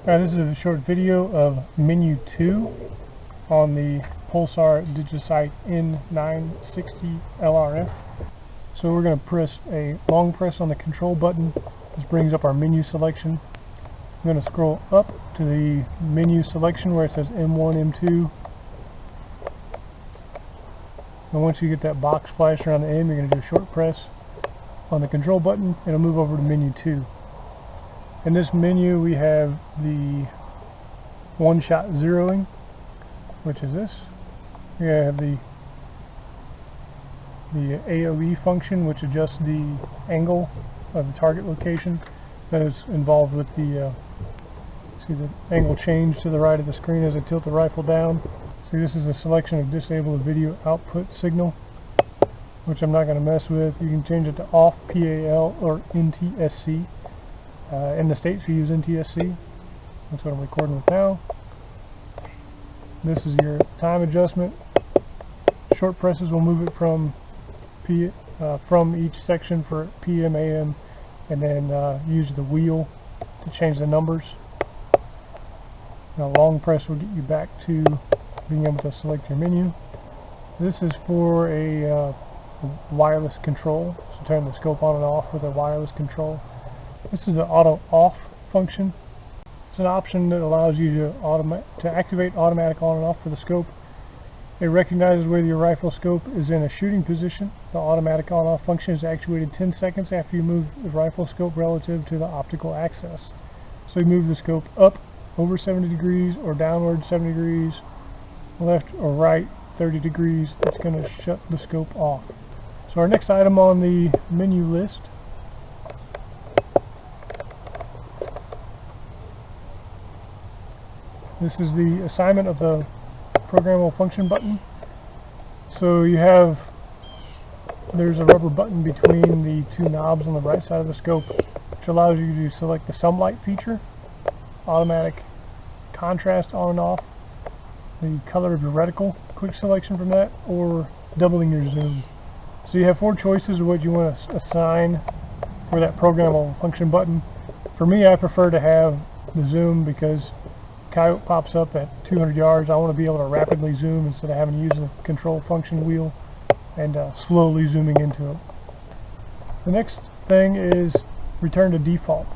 This is a short video of menu 2 on the Pulsar Digisight N960 LRF. So we're going to press a long press on the control button. This brings up our menu selection. I'm going to scroll up to the menu selection where it says M1, M2. And once you get that box flash around the M, you're going to do a short press on the control button. It'll move over to menu 2. In this menu we have the one-shot zeroing, which is this. We have the AOE function, which adjusts the angle of the target location. That is involved with the see the angle change to the right of the screen as I tilt the rifle down. See, this is a selection of disable the video output signal, which I'm not going to mess with. You can change it to off, PAL, or NTSC. In the States we use NTSC. That's what I'm recording with now. This is your time adjustment. Short presses will move it from each section for PM, AM, and then use the wheel to change the numbers. Now long press will get you back to being able to select your menu. This is for a wireless control, so turn the scope on and off with a wireless control. This is the auto off function. It's an option that allows you to activate automatic on and off for the scope. It recognizes whether your rifle scope is in a shooting position. The automatic on off function is actuated 10 seconds after you move the rifle scope relative to the optical axis. So you move the scope up over 70 degrees or downward 70 degrees, left or right 30 degrees, it's going to shut the scope off. So our next item on the menu list this is the assignment of the programmable function button. So there's a rubber button between the two knobs on the right side of the scope, which allows you to select the sunlight feature, automatic contrast on and off, the color of your reticle, quick selection from that, or doubling your zoom. So you have 4 choices of what you want to assign for that programmable function button. For me, I prefer to have the zoom because coyote pops up at 200 yards. I want to be able to rapidly zoom instead of having to use the control function wheel and slowly zooming into it. The next thing is return to default.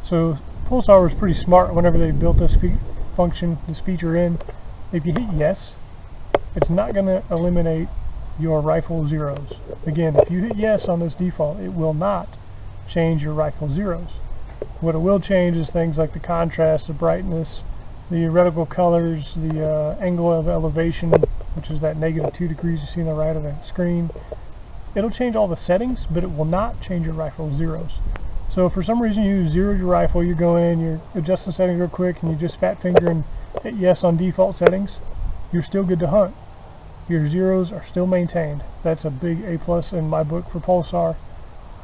So Pulsar was pretty smart whenever they built this feature in. If you hit yes, it's not going to eliminate your rifle zeros. Again, if you hit yes on this default, it will not change your rifle zeros. What it will change is things like the contrast, the brightness, the reticle colors, the angle of elevation, which is that -2 degrees you see on the right of the screen. It'll change all the settings, but it will not change your rifle zeros. So if for some reason you zeroed your rifle, you go in, you're adjusting settings real quick, and you just fat finger and hit yes on default settings, you're still good to hunt. Your zeros are still maintained. That's a big A+ in my book for Pulsar.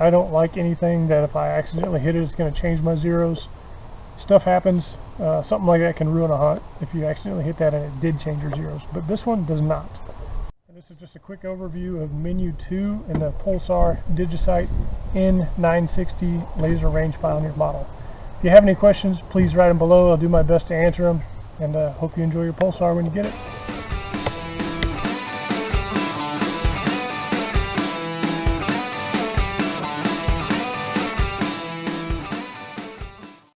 I don't like anything that if I accidentally hit it, it's going to change my zeros. Stuff happens. Something like that can ruin a hunt if you accidentally hit that and it did change your zeros, but this one does not. And this is just a quick overview of menu 2 in the Pulsar Digisight N960 laser range pioneer model. If you have any questions, please write them below. I'll do my best to answer them, and hope you enjoy your Pulsar when you get it.